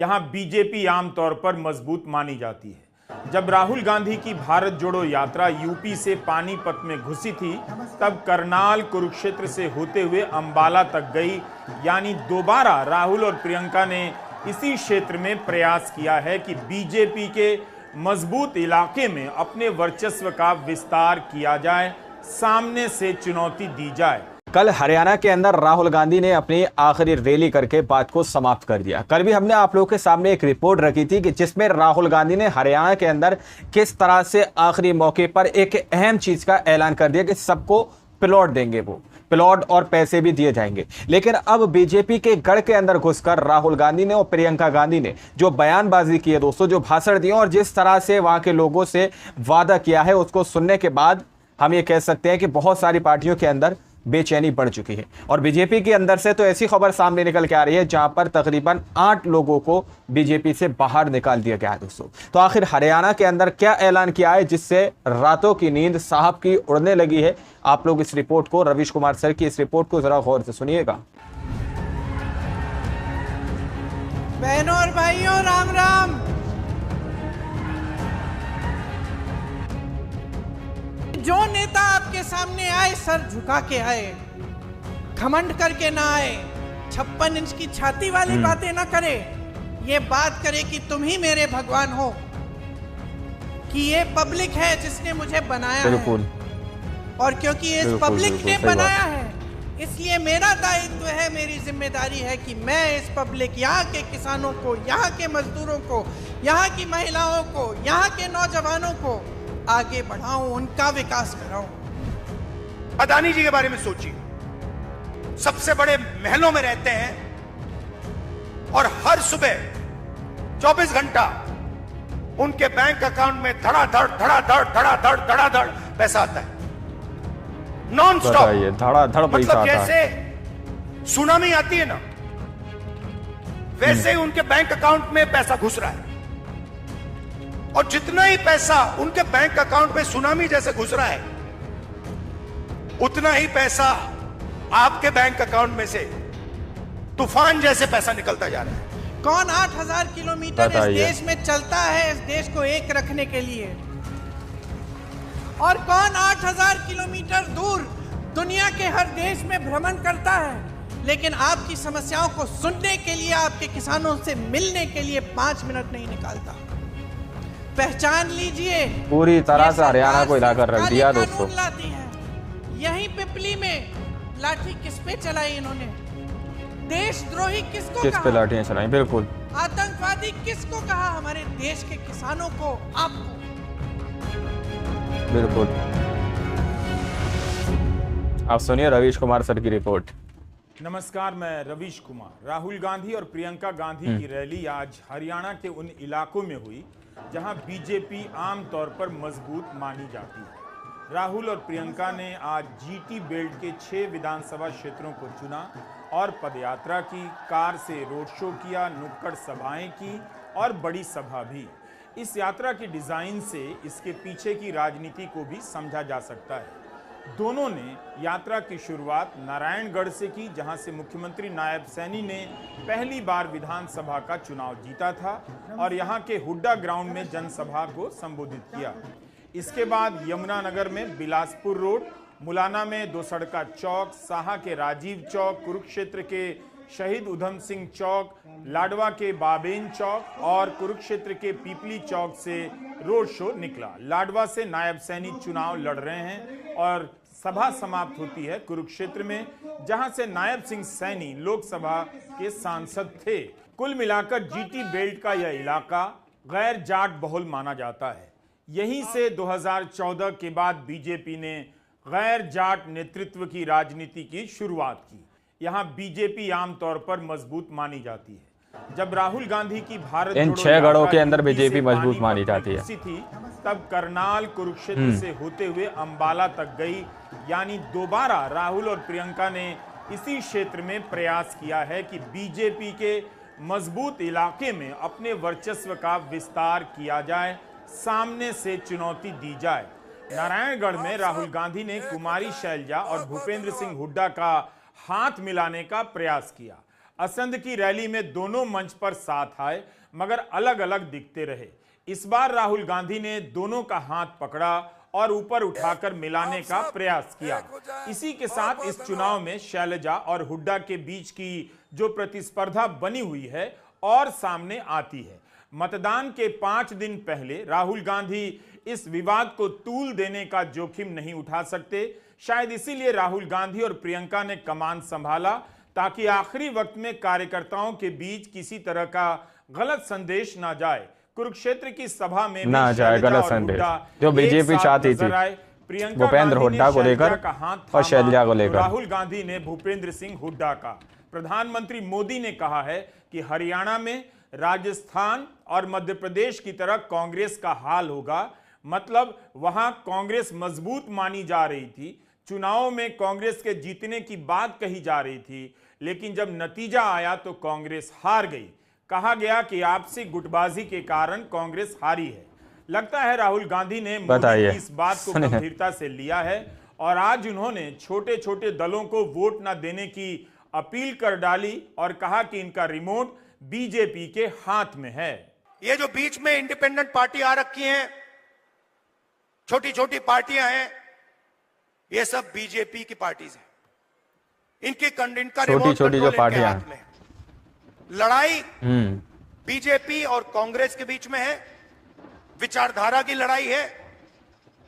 यहाँ बीजेपी आमतौर पर मजबूत मानी जाती है। जब राहुल गांधी की भारत जोड़ो यात्रा यूपी से पानीपत में घुसी थी, तब करनाल कुरुक्षेत्र से होते हुए अंबाला तक गई। यानी दोबारा राहुल और प्रियंका ने इसी क्षेत्र में प्रयास किया है कि बीजेपी के मजबूत इलाके में अपने वर्चस्व का विस्तार किया जाए, सामने से चुनौती दी जाए। कल हरियाणा के अंदर राहुल गांधी ने अपनी आखिरी रैली करके बात को समाप्त कर दिया। कल भी हमने आप लोगों के सामने एक रिपोर्ट रखी थी कि जिसमें राहुल गांधी ने हरियाणा के अंदर किस तरह से आखिरी मौके पर एक अहम चीज का ऐलान कर दिया कि सबको प्लॉट देंगे, वो प्लॉट और पैसे भी दिए जाएंगे। लेकिन अब बीजेपी के गढ़ के अंदर घुसकर राहुल गांधी ने और प्रियंका गांधी ने जो बयानबाजी की है दोस्तों, जो भाषण दिए और जिस तरह से वहां के लोगों से वादा किया है, उसको सुनने के बाद हम ये कह सकते हैं कि बहुत सारी पार्टियों के अंदर बेचैनी बढ़ चुकी है। और बीजेपी के अंदर से तो ऐसी खबर सामने निकल के आ रही है जहां पर तकरीबन 8 लोगों को बीजेपी से बाहर निकाल दिया गया है दोस्तों। तो आखिर हरियाणा के अंदर क्या ऐलान किया है जिससे रातों की नींद साहब की उड़ने लगी है? आप लोग इस रिपोर्ट को, रवीश कुमार सर की इस रिपोर्ट को जरा गौर से सुनिएगा। बहनों और भाइयों, राम राम। जो नेता आपके सामने आए सर झुका के आए, घमंड करके ना आए, 56 इंच की छाती वाली बातें ना करे, ये बात करे कि तुम ही मेरे भगवान हो, कि ये पब्लिक है जिसने मुझे बनाया है, और क्योंकि इस पब्लिक ने बनाया है इसलिए मेरा दायित्व है, मेरी जिम्मेदारी है कि मैं इस पब्लिक, यहाँ के किसानों को, यहाँ के मजदूरों को, यहाँ की महिलाओं को, यहाँ के नौजवानों को आगे बढ़ाऊं, उनका विकास कराऊं। अदानी जी के बारे में सोचिए, सबसे बड़े महलों में रहते हैं और हर सुबह 24 घंटा उनके बैंक अकाउंट में धड़ाधड़ धड़ाधड़ धड़ाधड़ धड़ाधड़ पैसा आता है, नॉन स्टॉप धड़ाधड़ पैसा मतलब जैसे सुनामी आती है ना, वैसे ही उनके बैंक अकाउंट में पैसा घुस रहा है। और जितना ही पैसा उनके बैंक अकाउंट में सुनामी जैसे घुस रहा है, उतना ही पैसा आपके बैंक अकाउंट में से तूफान जैसे पैसा निकलता जा रहा है। कौन 8000 किलोमीटर इस देश में चलता है इस देश को एक रखने के लिए, और कौन 8000 किलोमीटर दूर दुनिया के हर देश में भ्रमण करता है, लेकिन आपकी समस्याओं को सुनने के लिए, आपके किसानों से मिलने के लिए 5 मिनट नहीं निकालता। पहचान लीजिए, पूरी तरह से हरियाणा को हिलाकर रख दिया दोस्तों। लाती है। यहीं पिपली में लाठी किस पे चलाई इन्होंने? देशद्रोही किसको किस कहा? पे लाठियां चलाई? बिल्कुल। आतंकवादी किसको कहा? हमारे देश के किसानों को, आपको। बिल्कुल। आप सुनिए रवीश कुमार सर की रिपोर्ट। नमस्कार, मैं रवीश कुमार। राहुल गांधी और प्रियंका गांधी की रैली आज हरियाणा के उन इलाकों में हुई जहां बीजेपी आमतौर पर मजबूत मानी जाती है। राहुल और प्रियंका ने आज जीटी बेल्ट के 6 विधानसभा क्षेत्रों को चुना और पदयात्रा की, कार से रोड शो किया, नुक्कड़ सभाएं की और बड़ी सभा भी। इस यात्रा की डिजाइन से इसके पीछे की राजनीति को भी समझा जा सकता है। दोनों ने यात्रा की शुरुआत नारायणगढ़ से की, जहां से मुख्यमंत्री नायब सैनी ने पहली बार विधानसभा का चुनाव जीता था और यहां के हुड्डा ग्राउंड में जनसभा को संबोधित किया। इसके बाद यमुनानगर में बिलासपुर रोड, मुलाना में दोसड़का चौक, साहा के राजीव चौक, कुरुक्षेत्र के शहीद उधम सिंह चौक, लाडवा के बाबेन चौक और कुरुक्षेत्र के पीपली चौक से रोड शो निकला। लाडवा से नायब सैनी चुनाव लड़ रहे हैं और सभा समाप्त होती है कुरुक्षेत्र में, जहां से नायब सिंह सैनी लोकसभा के सांसद थे। कुल मिलाकर जीटी बेल्ट का यह इलाका गैर जाट बहुल माना जाता है। यहीं से 2014 के बाद बीजेपी ने गैर जाट नेतृत्व की राजनीति की शुरुआत की। यहाँ बीजेपी आमतौर पर मजबूत मानी जाती है। जब राहुल गांधी की भारत इन 6 गढ़ों के अंदर बीजेपी मजबूत मानी जाती है थी, तब करनाल कुरुक्षेत्र से होते हुए अंबाला तक गई। यानी दोबारा राहुल और प्रियंका ने इसी क्षेत्र में प्रयास किया है कि बीजेपी के मजबूत इलाके में अपने वर्चस्व का विस्तार किया जाए, सामने से चुनौती दी जाए। नारायणगढ़ में राहुल गांधी ने कुमारी शैलजा और भूपेंद्र सिंह हुड्डा का हाथ मिलाने का प्रयास किया। असंध की रैली में दोनों मंच पर साथ आए मगर अलग अलग दिखते रहे। इस बार राहुल गांधी ने दोनों का हाथ पकड़ा और ऊपर उठाकर मिलाने का प्रयास किया। इसी के साथ इस चुनाव में शैलजा और हुड्डा के बीच की जो प्रतिस्पर्धा बनी हुई है और सामने आती है। मतदान के 5 दिन पहले राहुल गांधी इस विवाद को तूल देने का जोखिम नहीं उठा सकते। शायद इसीलिए राहुल गांधी और प्रियंका ने कमान संभाला ताकि आखिरी वक्त में कार्यकर्ताओं के बीच किसी तरह का गलत संदेश ना जाए। कुरुक्षेत्र की सभा में ना जाए गलत संदेश जो बीजेपी चाहती थी भूपेंद्र हुड्डा को लेकर और शैलजा को लेकर। राहुल गांधी ने भूपेंद्र सिंह हुड्डा का। प्रधानमंत्री मोदी ने कहा है कि हरियाणा में राजस्थान और मध्य प्रदेश की तरह कांग्रेस का हाल होगा। मतलब वहां कांग्रेस मजबूत मानी जा रही थी, चुनावों में कांग्रेस के जीतने की बात कही जा रही थी, लेकिन जब नतीजा आया तो कांग्रेस हार गई। कहा गया कि आपसी गुटबाजी के कारण कांग्रेस हारी है। लगता है राहुल गांधी ने मोदी की इस बात को गंभीरता से लिया है और आज उन्होंने छोटे छोटे दलों को वोट न देने की अपील कर डाली और कहा कि इनका रिमोट बीजेपी के हाथ में है। ये जो बीच में इंडिपेंडेंट पार्टी आ रखी हैं, छोटी छोटी पार्टियां हैं, ये सब बीजेपी की पार्टीज हैं। इनका रिमोट छोटी जो पार्टियां हाथ में। लड़ाई बीजेपी और कांग्रेस के बीच में है, विचारधारा की लड़ाई है।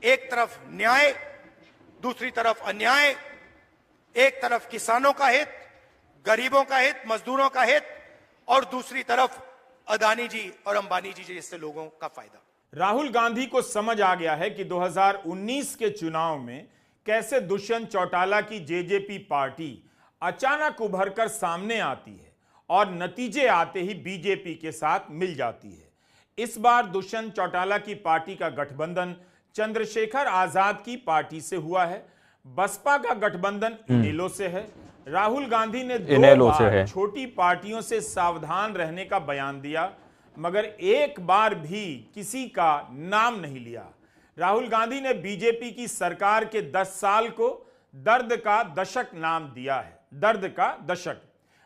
एक तरफ न्याय, दूसरी तरफ अन्याय, एक तरफ किसानों का हित, गरीबों का हित, मजदूरों का हित, और दूसरी तरफ अदानी जी और अंबानी जी जैसे लोगों का फायदा। राहुल गांधी को समझ आ गया है कि 2019 के चुनाव में कैसे दुष्यंत चौटाला की जेजेपी पार्टी अचानक उभरकर सामने आती है और नतीजे आते ही बीजेपी के साथ मिल जाती है। इस बार दुष्यंत चौटाला की पार्टी का गठबंधन चंद्रशेखर आजाद की पार्टी से हुआ है। बसपा का गठबंधन इनेलो से है। राहुल गांधी ने 2 बार छोटी पार्टियों से सावधान रहने का बयान दिया, मगर एक बार भी किसी का नाम नहीं लिया। राहुल गांधी ने बीजेपी की सरकार के 10 साल को दर्द का दशक नाम दिया है। दर्द का दशक।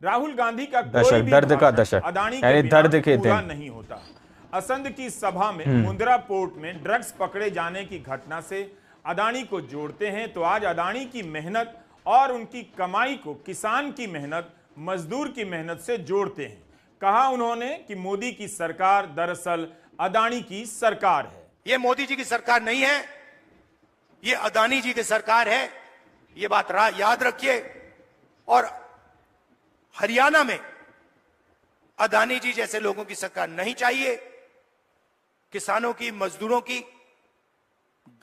राहुल गांधी का कोई भी दर्द का दशक अदानी यानी दर्द के पूरा नहीं होता। असंध की सभा में मुंद्रा पोर्ट में ड्रग्स पकड़े जाने की घटना से अदानी को जोड़ते हैं, तो आज अदानी की मेहनत और उनकी कमाई को किसान की मेहनत, मजदूर की मेहनत से जोड़ते हैं। कहा उन्होंने कि मोदी की सरकार दरअसल अदानी की सरकार है। ये मोदी जी की सरकार नहीं है, ये अदानी जी की सरकार है। ये बात याद रखिए। और हरियाणा में अदानी जी जैसे लोगों की सरकार नहीं चाहिए। किसानों की, मजदूरों की,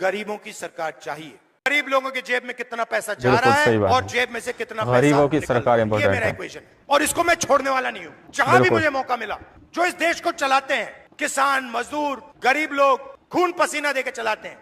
गरीबों की सरकार चाहिए। गरीब लोगों के जेब में कितना पैसा जा रहा है और जेब में से कितना पैसा गरीबों की सरकार ये मेरा इक्वेशन है और इसको मैं छोड़ने वाला नहीं हूं। जहां भी मुझे मौका मिला, जो इस देश को चलाते हैं, किसान, मजदूर, गरीब लोग खून पसीना देकर चलाते हैं,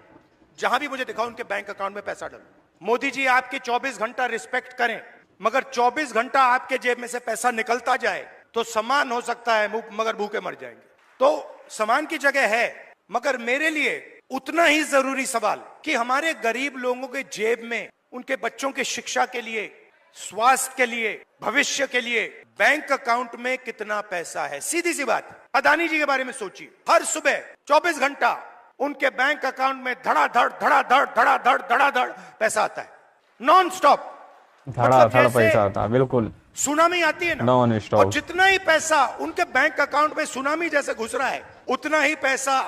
जहां भी मुझे दिखाओ उनके बैंक अकाउंट में पैसा डालो। मोदी जी आपके 24 घंटा रिस्पेक्ट करें, मगर 24 घंटा आपके जेब में से पैसा निकलता जाए तो सम्मान हो सकता है, मगर भूखे मर जाएंगे। तो सम्मान की जगह है, मगर मेरे लिए उतना ही जरूरी सवाल कि हमारे गरीब लोगों के जेब में उनके बच्चों की शिक्षा के लिए, स्वास्थ्य के लिए, भविष्य के लिए बैंक अकाउंट में कितना पैसा है। सीधी सी बात। अदानी जी के बारे में सोचिए, हर सुबह 24 घंटा उनके बैंक अकाउंट में धड़ाधड़ पैसा आता है, नॉन स्टॉप धड़ाधड़ पैसा आता है। बिल्कुल सुनामी आती है ना, नॉन स्टॉप। और जितना ही पैसा उनके बैंक अकाउंट में सुनामी जैसे घुस रहा है, उतना ही पैसा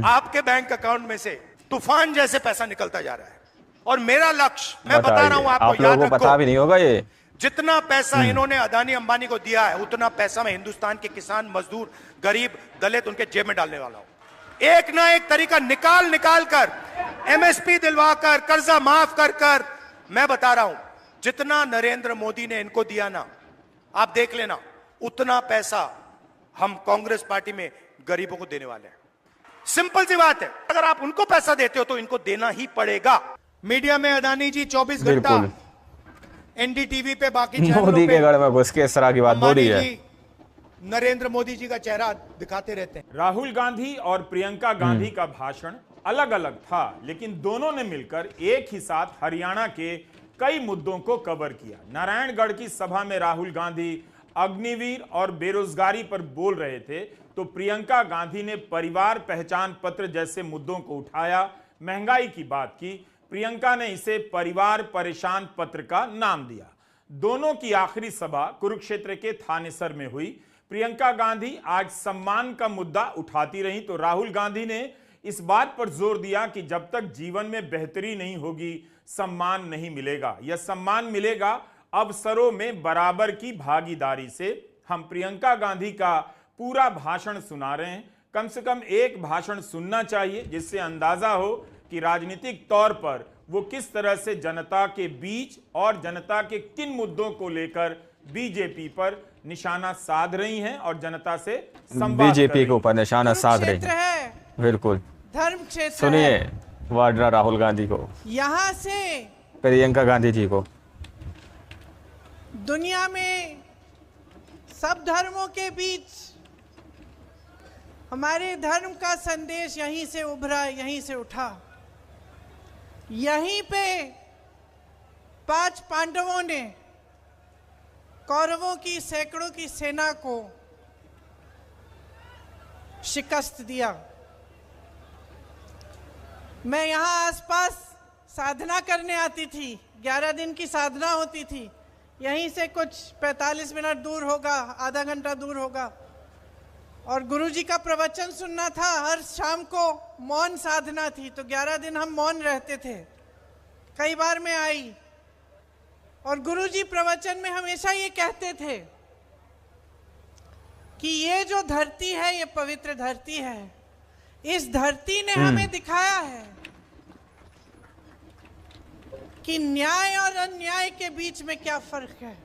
आपके बैंक अकाउंट में से तूफान जैसे पैसा निकलता जा रहा है। और मेरा लक्ष्य, मैं बता रहा हूं आपको, आप लोगों को पता भी नहीं होगा, ये जितना पैसा इन्होंने अदानी अंबानी को दिया है, उतना पैसा मैं हिंदुस्तान के किसान, मजदूर, गरीब, दलित उनके जेब में डालने वाला हूं। एक ना एक तरीका निकाल कर, एमएसपी दिलवाकर, कर्जा माफ कर मैं बता रहा हूं, जितना नरेंद्र मोदी ने इनको दिया ना, आप देख लेना, उतना पैसा हम कांग्रेस पार्टी में गरीबों को देने वाले हैं। सिंपल सी बात है। अगर आप उनको पैसा देते हो तो इनको देना ही पड़ेगा। मीडिया में अदानी जी 24 घंटा एनडीटीवी पे, बाकी मोदी के गढ़ में घुस के इस तरह की बात हो रही है। नरेंद्र मोदी जी का चेहरा दिखाते रहते हैं। राहुल गांधी और प्रियंका गांधी का भाषण अलग अलग था, लेकिन दोनों ने मिलकर एक ही साथ हरियाणा के कई मुद्दों को कवर किया। नारायणगढ़ की सभा में राहुल गांधी अग्निवीर और बेरोजगारी पर बोल रहे थे तो प्रियंका गांधी ने परिवार पहचान पत्र जैसे मुद्दों को उठाया, महंगाई की बात की। प्रियंका ने इसे परिवार परेशान पत्र का नाम दिया। दोनों की आखिरी सभा कुरुक्षेत्र के थानेसर में हुई। प्रियंका गांधी आज सम्मान का मुद्दा उठाती रही तो राहुल गांधी ने इस बात पर जोर दिया कि जब तक जीवन में बेहतरी नहीं होगी सम्मान नहीं मिलेगा। यह सम्मान मिलेगा अवसरों में बराबर की भागीदारी से। हम प्रियंका गांधी का पूरा भाषण सुना रहे हैं। कम से कम एक भाषण सुनना चाहिए जिससे अंदाजा हो कि राजनीतिक तौर पर वो किस तरह से जनता के बीच और जनता के किन मुद्दों को लेकर बीजेपी पर निशाना साध रही हैं और जनता से संवाद बीजेपी के ऊपर निशाना साध रही क्षेत्र हैं। है, बिल्कुल धर्म क्षेत्र सुनिए है। वाड्रा राहुल गांधी को, यहाँ से प्रियंका गांधी जी को। दुनिया में सब धर्मों के बीच हमारे धर्म का संदेश यहीं से उभरा, यहीं से उठा। यहीं पे 5 पांडवों ने कौरवों की सैकड़ों की सेना को शिकस्त दिया। मैं यहाँ आसपास साधना करने आती थी, 11 दिन की साधना होती थी। यहीं से कुछ 45 मिनट दूर होगा, आधा घंटा दूर होगा, और गुरुजी का प्रवचन सुनना था। हर शाम को मौन साधना थी, तो 11 दिन हम मौन रहते थे। कई बार मैं आई और गुरुजी प्रवचन में हमेशा ये कहते थे कि ये जो धरती है ये पवित्र धरती है। इस धरती ने हमें दिखाया है कि न्याय और अन्याय के बीच में क्या फर्क है,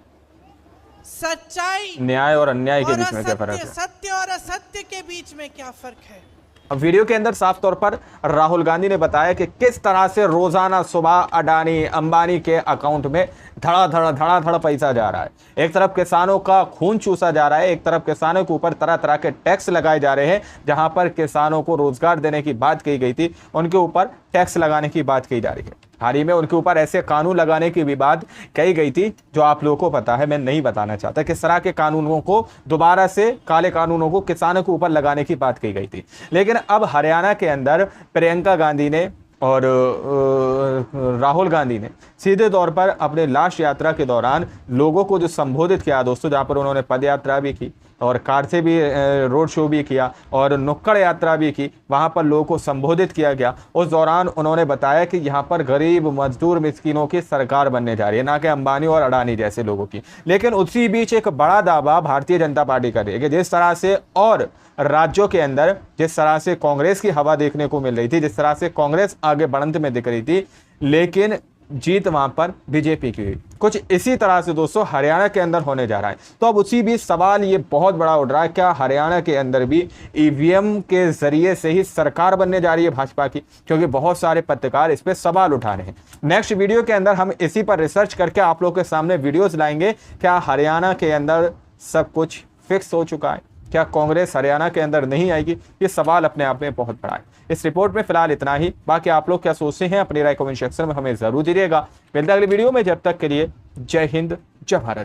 सच्चाई न्याय और अन्याय के और बीच में क्या फर्क है, सत्य और असत्य के बीच में क्या फर्क है। अब वीडियो के अंदर साफ तौर पर राहुल गांधी ने बताया कि किस तरह से रोजाना सुबह अडानी अंबानी के अकाउंट में धड़ा धड़ पैसा जा रहा है। एक तरफ किसानों का खून चूसा जा रहा है, एक तरफ किसानों के ऊपर तरह तरह के टैक्स लगाए जा रहे हैं। जहां पर किसानों को रोजगार देने की बात कही गई थी, उनके ऊपर टैक्स लगाने की बात कही जा रही है। हाल ही में उनके ऊपर ऐसे कानून लगाने की भी बात कही गई थी जो आप लोगों को पता है, मैं नहीं बताना चाहता किस तरह के कानूनों को दोबारा से, काले कानूनों को किसानों के ऊपर लगाने की बात कही गई थी। लेकिन अब हरियाणा के अंदर प्रियंका गांधी ने और राहुल गांधी ने सीधे तौर पर अपने लास्ट यात्रा के दौरान लोगों को जो संबोधित किया दोस्तों, जहां पर उन्होंने पद यात्रा भी की और कार से भी रोड शो भी किया और नुक्कड़ यात्रा भी की, वहां पर लोगों को संबोधित किया गया। उस दौरान उन्होंने बताया कि यहां पर गरीब मजदूर मिस्किनों की सरकार बनने जा रही है, ना कि अंबानी और अडानी जैसे लोगों की। लेकिन उसी बीच एक बड़ा दावा भारतीय जनता पार्टी कर रही है कि जिस तरह से और राज्यों के अंदर जिस तरह से कांग्रेस की हवा देखने को मिल रही थी, जिस तरह से कांग्रेस आगे बढ़ंत में दिख रही थी, लेकिन जीत वहां पर बीजेपी की हुई। कुछ इसी तरह से दोस्तों हरियाणा के अंदर होने जा रहा है। तो अब उसी बीच सवाल ये बहुत बड़ा उठ रहा है, क्या हरियाणा के अंदर भी ईवीएम के जरिए से ही सरकार बनने जा रही है भाजपा की? क्योंकि बहुत सारे पत्रकार इस पे सवाल उठा रहे हैं। नेक्स्ट वीडियो के अंदर हम इसी पर रिसर्च करके आप लोगों के सामने वीडियोस लाएंगे। क्या हरियाणा के अंदर सब कुछ फिक्स हो चुका है? क्या कांग्रेस हरियाणा के अंदर नहीं आएगी? ये सवाल अपने आप में बहुत बड़ा है। इस रिपोर्ट में फिलहाल इतना ही। बाकी आप लोग क्या सोचते हैं अपनी राय कमेंट सेक्शन में हमें जरूर दीजिएगा। मिलते हैं अगली वीडियो में, जब तक के लिए जय हिंद जय भारत।